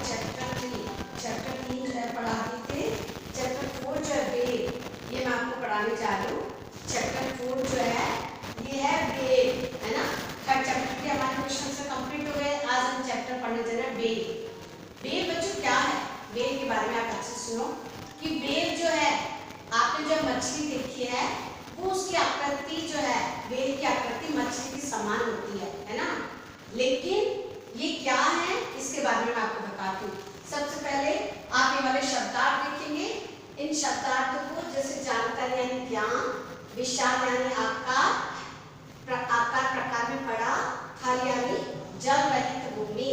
Chapter 3 जो है पढ़ा रही थी। चैप्टर 4 जो है वेव, ये मैं आपको पढ़ाने जा रही हूँ। चैप्टर 4 जो है ये है वेव, है ना। थर्ड चैप्टर के हमारे क्वेश्चन से कंप्लीट हो गए। आज हम चैप्टर पढ़ने जा रहे हैं वेव। वेव बच्चों क्या है? वेव के बारे में आप अच्छे सुनो कि वेव जो है, आपने जो मछली देखी है वो उसकी आकृति जो है, वेव की आकृति मछली की समान होती है ना। लेकिन ये क्या है इसके बारे में मैं आपको बताती हूँ। सबसे पहले आप ये वाले शब्दार्थ देखेंगे। इन शब्दार्थों को जैसे जानकारी यानी ज्ञान, विशाल यानी आकार, प्रकार में बड़ा, थल यानी जल रहित भूमि,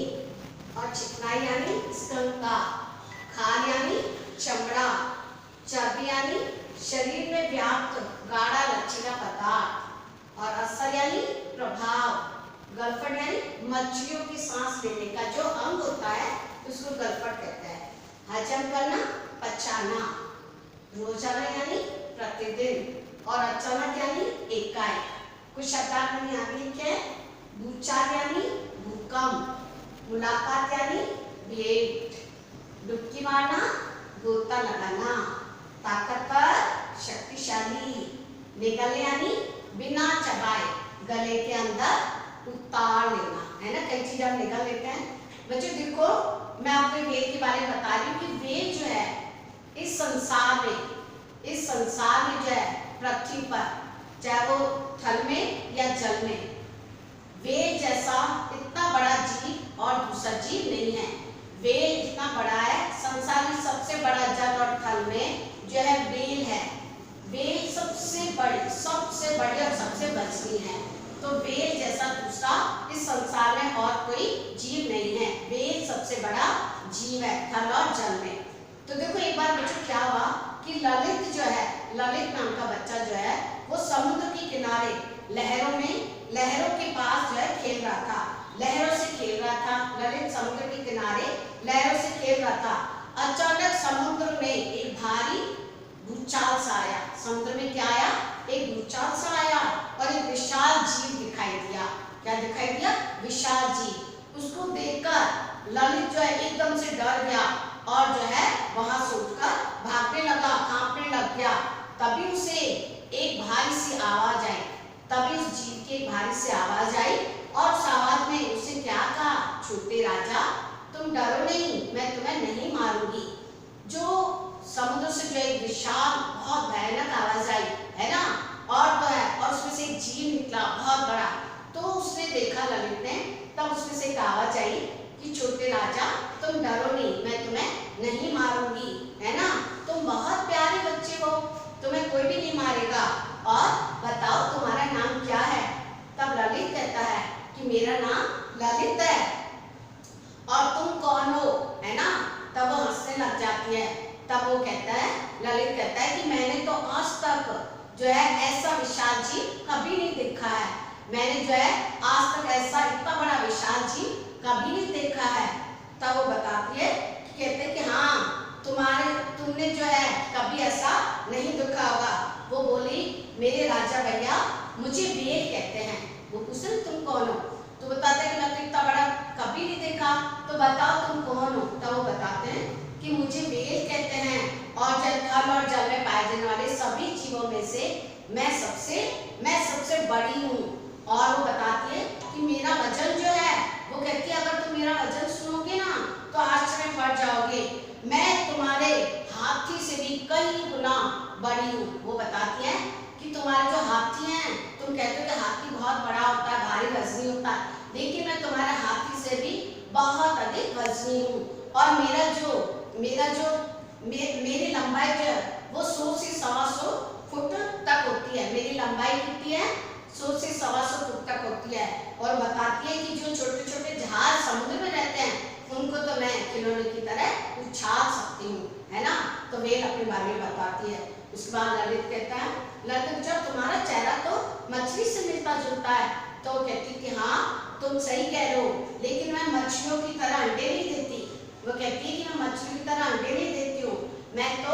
और चिकनाई यानी स्तंभता, खाल यानी चमड़ा, चर्बी यानी शरीर में व्याप्त गाढ़ा लचीला पदार्थ, और असर यानी प्रभाव, गलफड़ यानी मछलियों की सांस लेने का जो अंग होता है उसको गलफड़ कहते हैं। हजम करना, पचाना, रोजाना यानी प्रतिदिन, और अचानक यानी एकाएक। कुछ शब्दार्थ मैंने यहाँ पे लिखे हैं। भूचाल यानी भूकंप, मुलाकात यानी भेंट, डुबकी मारना, गोता लगाना, ताकतवर, शक्तिशाली, निगलने यानी बिना चबाए गले के अंदर उतार लेना, है ना। कई चीज हम निगल लेते हैं। बच्चों देखो, मैं आपको वेद के बारे में बता रही हूँ कि वेद जो है इस संसार में जो है पृथ्वी पर, चाहे वो थल में या जल में, वेद जैसा इतना बड़ा जीव और दूसरा जीव नहीं है। वेद इतना बड़ा है, संसार में सबसे बड़ा जल और थल में जो है वेल है। वेल सबसे बड़ी और सबसे बचनी है। तो वेल जैसा दूसरा इस संसार में और कोई जीव नहीं है। वेल सबसे बड़ा जीव है थल और जल में। तो देखो एक बार बच्चों क्या हुआ कि ललित जो है, ललित नाम का बच्चा जो है वो समुद्र के किनारे लहरों के पास जो है खेल रहा था, लहरों से खेल रहा था। ललित समुद्र के किनारे लहरों से खेल रहा था। अचानक समुद्र में एक भारी भूचाल सा आया। समुद्र में क्या आया? एक भूचाल सा आया और एक विशाल जीव दिखाई दिया। क्या दिखाई दिया? विशाल जीव। उसको देखकर ललित जो है एकदम से डर गया और जो है वहां से उठकर भागने लगा, कांपने लग गया। तभी उसे एक भारी सी आवाज आई। तभी उस जीव की एक भारी सी आवाज आई और उस आवाज में उसे क्या कहा? छोटे राजा, तुम डरो नहीं, मैं तुम्हें नहीं मारूंगी। जो समुद्र से जो एक विशाल बहुत भयानक आवाज आई, है ना, और तो है, और उसमें से एक जीव निकला बहुत बड़ा। तो उसने देखा ललित ने, तब उसमें से एक आवाज आई कि छोटे राजा, तुम डरो नहीं, मैं तुम्हें नहीं मारूंगी, है ना। तुम बहुत प्यारे बच्चे हो, तुम्हें कोई भी नहीं मारेगा। और बताओ तुम्हारा नाम क्या है? तब ललित कहता है कि मेरा नाम ललित है। और तुम कौन हो, है ना। तब वो हंसने लग जाती है। तब वो कहता है, ललित कहता है कि मैंने तो आज तक जो है ऐसा विशाल जीव कभी नहीं देखा है। मैंने जो है आज तक ऐसा इतना बड़ा विशाल जीव कभी नहीं देखा है। तब वो बताती है, कहते कि हाँ, तुमने जो है कभी ऐसा नहीं देखा होगा। वो बोली, मेरे राजा भैया, मुझे वेल कहते हैं। वो पूछते तुम कौन हो? तो बताते हैं कि मैं तो इतना बड़ा कभी नहीं देखा, तो बताओ तुम कौन हो? तब वो बताते हैं कि मुझे वेल कहते हैं, और थल और जल में पाए जाने वाले सभी जीवों में से मैं सबसे बड़ी हूँ। और वो बताती है कि मेरा वजन जो है, वो कहती है अगर तुम मेरा वजन सुनोगे ना तो आश्चर्य में पड़ जाओगे। मैं तुम्हारे हाथी से भी कई गुना बड़ी हूँ। वो बताती है कि तुम्हारे जो हाथी हैं, तुम कहते हो कि हाथी बहुत बड़ा होता है, भारी वजनी होता है, लेकिन मैं तुम्हारे हाथी से भी बहुत अधिक वजनी हूँ। और मेरी लंबाई जो है वो 100 से 125 फुट तक होती है। मेरी लंबाई कितनी है? 100 से 125 फुट तक होती है। और बताती है कि जो छोटे छोटे जहाज समुद्र में रहते हैं उनको तो मैं खिलौने की तरह उछाल सकती हूँ, है ना। तो वेल अपने बारे में बताती है। उसके बाद ललित कहता है, ललित जब तुम्हारा चेहरा तो मछली से मिलता जुलता है। तो कहती कि हाँ, तुम सही कह रहे हो, लेकिन मैं मछलियों की तरह अंडे नहीं देती। वो कहती है कि मैं मछली की तरह अंडे नहीं देती हूँ, मैं तो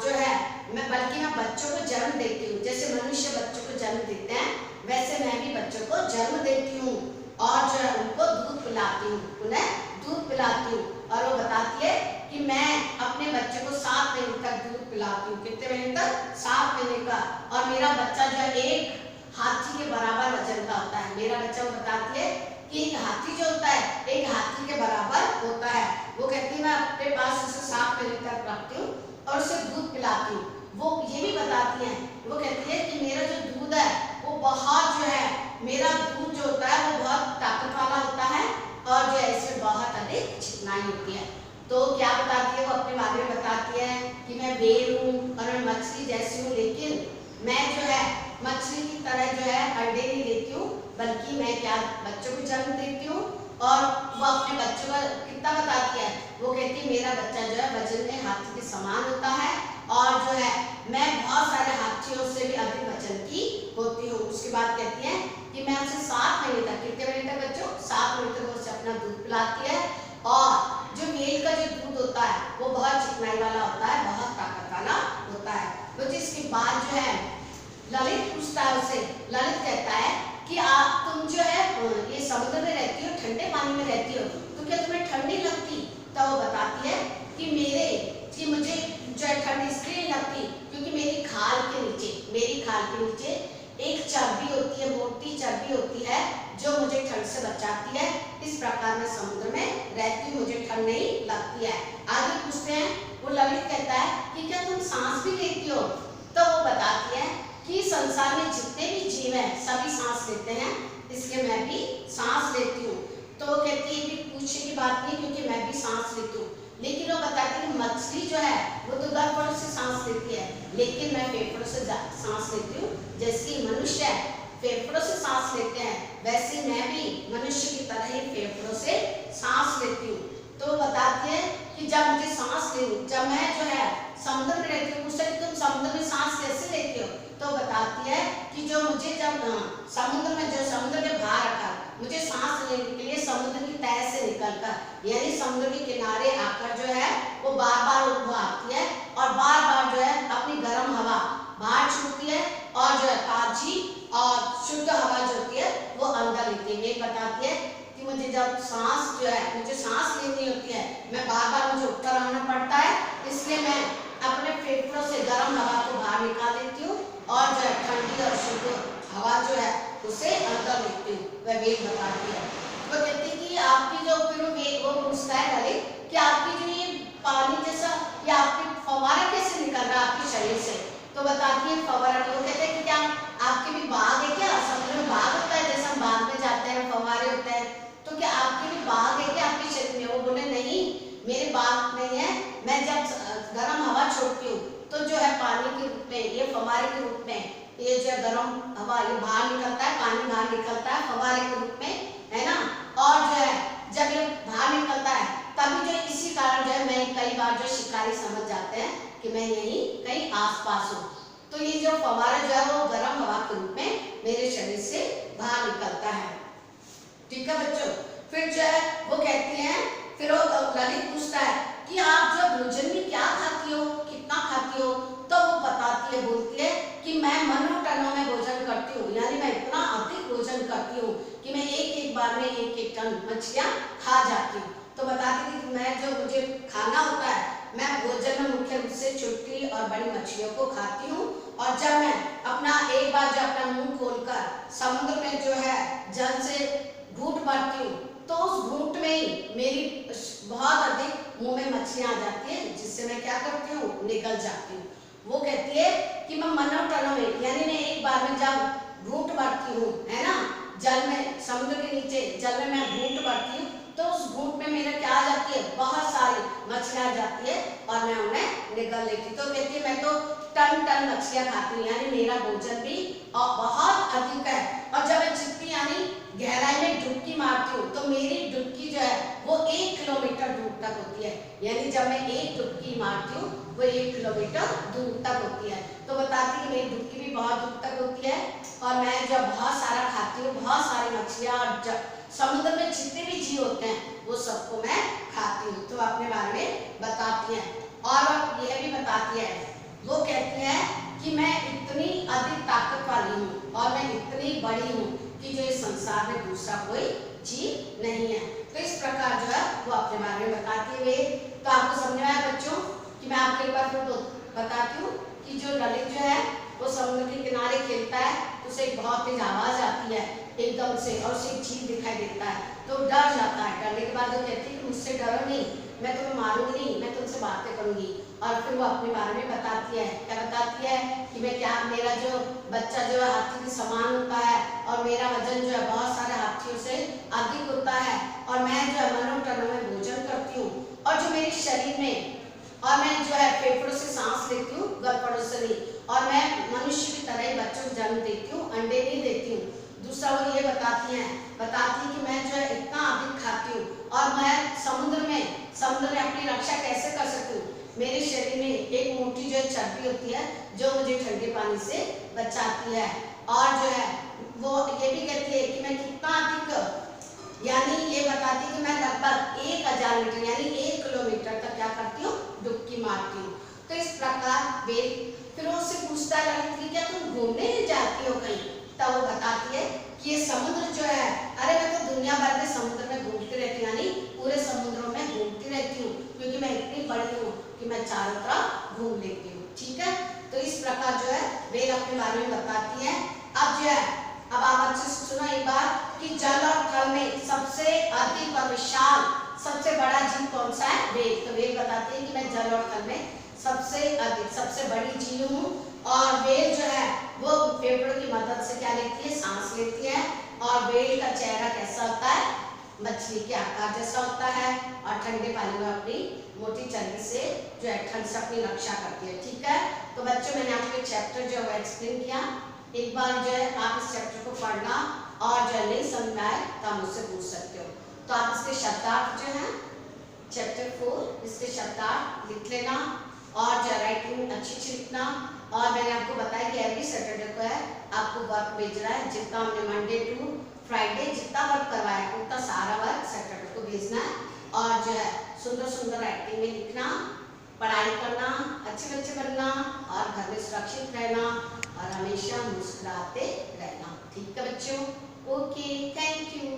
जो है बल्कि मैं बच्चों को जन्म देती हूँ। जैसे मनुष्य बच्चों को जन्म देते हैं, वैसे मैं भी बच्चों को जन्म देती हूँ और जो है उनको दूध पिलाती हूँ, उन्हें दूध पिलाती पिलाती हूँ। और वो बताती है कि मैं अपने बच्चे को 7 महीने तक दूध पिलाती हूँ। कितने महीने तक? 7 महीने का। और मेरा बच्चा जो है एक हाथी के बराबर वजन का होता है। मेरा बच्चा, वो बताती है कि एक हाथी जो होता है एक हाथी के बराबर होता है। वो कहती है मैं अपने पास उसे 7 महीने तक रखती हूँ और उसे दूध पिलाती हूँ। वो ये भी बताती हैं, वो कहती है कि मेरा जो दूध है वो बहुत जो है, मेरा दूध जो होता है वो बहुत ताकत वाला होता है और जो है इसमें बहुत अधिक चिकनाई होती है। तो क्या बताती है वो अपने बारे में बताती है कि मैं बेर हूँ और मैं मछली जैसी हूँ, लेकिन मैं जो है मछली की तरह जो है अंडे नहीं देती हूँ, बल्कि मैं क्या बच्चों को जन्म देती हूँ। और वो अपने बच्चों का कितना बताती है, वो कहती है मेरा बच्चा जो है वजन में हाथी के समान होता है और जो है मैं बहुत सारे हाथियों से भी अधिक वजन की होती हूँ। उसके बाद कहती है कि मैं उसे 7 महीने तक, कितने महीने तक बच्चों? 7 महीने तक उसे अपना दूध पिलाती है। और जो मेल का जो दूध होता है वो बहुत चिकनाई वाला होता है, बहुत ताकत वाला होता है। तो जिसके बाद जो है ललित पूछता है उसे, ललित कहता है कि आप तुम जो है ये समुद्र में रहती हो, ठंडे पानी में रहती हो, तो क्या तुम्हें ठंड नहीं लगती? तो वो बताती है कि मुझे जो है ठंड इसलिए नहीं लगती क्योंकि मेरी खाल के नीचे एक चर्बी होती है, मोटी चर्बी होती है जो मुझे ठंड से बचाती है। इस प्रकार मैं समुद्र में रहती हूँ, मुझे ठंड नहीं लगती है। आगे पूछते हैं, वो ललित कहता है कि क्या तुम सांस भी लेती हो? तो वो बताती है कि संसार में जितने भी जीव हैं सभी सांस लेते हैं, इसलिए मैं भी सांस लेती हूँ। तो वो कहती है कि पूछने की बात नहीं क्योंकि मैं भी सांस लेती हूँ। लेकिन वो बताती है मछली जो है वो तो गलफड़ों से सांस लेती है, लेकिन मैं फेफड़ों से सांस लेती हूँ। जैसे मनुष्य फेफड़ों से सांस लेते हैं वैसे मैं भी मनुष्य की तरह ही फेफड़ों से सांस लेती हूँ। तो बताती है कि जब मुझे सांस ले, जब मैं जो है समुद्र में रहती हूँ, पूछते तुम समुद्र में सांस कैसे लेती हो? तो बताती है कि जो मुझे जब समुद्र में, जो समुद्र के बाहर आकर मुझे सांस लेने के लिए समुद्र की तह से निकलकर, यानी समुद्र के किनारे आकर जो है वो बार बार वो आती है और बार बार जो है अपनी गर्म हवा बाहर छूटती है और जो है ताजी और शुद्ध हवा जो होती है वो अंदर लेती है। ये बताती है कि मुझे जब सांस जो है, मुझे सांस लेनी होती है, मैं बार बार मुझे ऊपर आना पड़ता है, इसलिए मैं अपने फेफड़ों से गर्म हवा को बाहर निकाल देती हूँ और जो है ठंडी और शुद्ध हवा जो है उसे अंदर लेती हूँ। वह वेग बताती है। वो कहती है कि आपकी जो फिर वो पूछता है ललित कि आपकी जो ये पानी जैसा ये आपकी फव्वारा कैसे निकल रहा है आपके शरीर से? तो बताती है फव्वारा। तो वो कहते हैं कि क्या आपके भी बाग है क्या? समुद्र में बाग होता है, जैसे हम बाग में जाते हैं फव्वारे होते हैं, तो क्या आपके भी बाग है क्या आपके शरीर में? वो बोले नहीं, मेरे बाग नहीं है। मैं जब गर्म हवा छोड़ती हूँ तो जो है पानी के रूप में, ये फव्वारे के रूप में, ये जो गर्म हवा ये बाहर निकलता है, पानी बाहर निकलता है फव्वारे के रूप में, है ना। और जो है जब ये बाहर निकलता है तभी जो इसी कारण जो है मैं कई बार जो शिकारी समझ जाते हैं कि मैं यहीं कहीं आसपास हूँ। तो ये जो फव्वारा जो है वो गर्म हवा के रूप में मेरे शरीर से बाहर निकलता है। ठीक है बच्चों। फिर जो है वो कहती हैं, फिर वो ललित पूछता है कि आप जो भोजन में क्या खाती हो, कितना खाती हो? तो वो बताती है, बोलती है कि मैं मनोटनों में भोजन करती हूँ, यानी मैं इतना अधिक भोजन करती हूँ कि मैं एक बार में 1 टन मछलियाँ खा जाती हूँ। तो बताती थी कि मैं जो मुझे खाना होता है, मैं भोजन में मुख्य रूप से छोटी और बड़ी मछलियों को खाती हूँ। और जब मैं अपना एक बार जो अपना मुंह खोलकर समुद्र में जो है जल से घूंट भरती हूँ तो उस घूंट में ही मेरी बहुत अधिक मुंह में मछलियाँ आ जाती है, जिससे मैं क्या करती हूँ, निकल जाती हूँ। वो कहती है कि मैं मनोटनों में, यानी मैं एक बार में जब घूंट भरती हूँ, है ना, जल में, समुद्र के नीचे जल में मैं घूंट भरती हूँ तो उस घूंट में मेरा क्या आ जाती है, बहुत सारी मछलियाँ आ जाती है और मैं उन्हें निगल लेती। तो कहती है मैं तो टन टन मछलियाँ खाती हूँ, यानी मेरा भोजन भी और बहुत अधिक है। और जब मैं जितनी यानी गहराई में डुबकी मारती हूँ तो मेरी डुबकी जो है वो 1 किलोमीटर दूर तक होती है, यानी जब मैं एक डुबकी मारती हूँ वो 1 किलोमीटर दूर तक होती है। तो बताती है कि मेरी डुबकी भी बहुत दूर तक होती है और मैं जब बहुत सारा खाती हूँ, बहुत सारी मछलियाँ, और समुद्र में जितने भी जीव होते हैं वो सबको मैं खाती हूँ। तो अपने बारे में बताती हैं और यह भी बताती है, वो कहती है कि मैं इतनी अधिक ताकत वाली हूँ और मैं इतनी बड़ी हूँ कि जो इस संसार में दूसरा कोई जीव नहीं है। तो इस प्रकार जो है वो अपने बारे में बताती है वेल। तो आपको समझ में आया बच्चों कि मैं आपको एक बार फिर बताती हूँ कि जो ललित जो है वो समुद्र के किनारे खेलता है तो उसे एक बहुत तेज आवाज आती है एकदम से और उसे एक चीज दिखाई देता है तो डर जाता है। डरने के बाद वो कहती है कि मुझसे डरो नहीं, मैं तुम्हें मारूंगी नहीं, मैं तुमसे बातें करूंगी। और फिर वो अपने बारे में बताती है, क्या बताती है कि मैं क्या, मेरा जो बच्चा जो है हाथी के समान होता है और मेरा वजन जो है बहुत सारे हाथियों से अधिक होता है और मैं जो है मनो टनों में भोजन करती हूँ और जो मेरे शरीर में और मैं जो है फेफड़ों से सांस लेती हूँ, गलफड़ों से नहीं, और मैं मनुष्य की तरह ही बच्चों को जन्म देती हूँ, अंडे नहीं देती हूँ। दूसरा वो ये बताती है कि मैं जो है इतना अधिक खाती हूँ और मैं समुद्र में अपनी रक्षा कैसे कर सकती हूँ। मेरे शरीर में एक मोटी जो है चर्बी होती है जो मुझे ठंडे पानी से बचाती है। और जो है वो ये भी कहती है कि मैं कितना अधिक, यानी ये बताती है कि मैं लगभग 1000 मीटर यानी 1 किलोमीटर तक क्या करती हूँ, डुबकी मारती हूँ। तो इस प्रकार वेल फिर वो उससे पूछता है ललित कि क्या तुम घूमने जाती हो कहीं? तब वो बताती है कि ये समुद्र जो है, अरे मैं तो दुनिया भर के समुद्र में घूमती रहती हूँ, यानी पूरे समुद्रों में घूमती रहती हूँ क्योंकि मैं इतनी बड़ी हूँ कि मैं चारों तरफ घूम लेती हूँ। ठीक है, तो इस प्रकार जो है वेल अपने बारे में बताती है। अब जो है अब आप अच्छे से सुनो एक बार कि जल और थल में सबसे अधिक और विशाल सबसे बड़ा जीव कौन सा है? वेल। तो वेल बताती है कि मैं जल और थल में सबसे अधिक सबसे बड़ी जीव हूँ। और वेल जो है वो फेफड़ों की मदद से क्या लेती है, सांस लेती है। और वेल का चेहरा कैसा होता है, मछली के आकार जैसा होता है और ठंडे पानी में अपनी मोटी चर्बी से जो है ठंड से अपनी रक्षा करती है। ठीक है, तो बच्चों मैंने आपको चैप्टर जो है एक्सप्लेन किया। एक बार जो है आप इस चैप्टर को पढ़ना और जो नहीं समझ में आए तो आप मुझसे पूछ सकते हो। तो आप इसके शब्दार्थ जो है चैप्टर 4 इसके शब्दार्थ लिख लेना और जो राइटिंग अच्छी लिखना। और मैंने आपको बताया कि एवरी सैटरडे को है आपको वर्क भेज रहा है, जितना हमने मंडे टू फ्राइडे जितना वर्क करवाया उतना सारा वर्क सैटरडे को भेजना है। और जो है सुंदर सुंदर राइटिंग में लिखना, पढ़ाई करना, अच्छे बच्चे बनना और घर में सुरक्षित रहना और हमेशा मुस्कुराते रहना। ठीक है बच्चों, ओके, थैंक यू।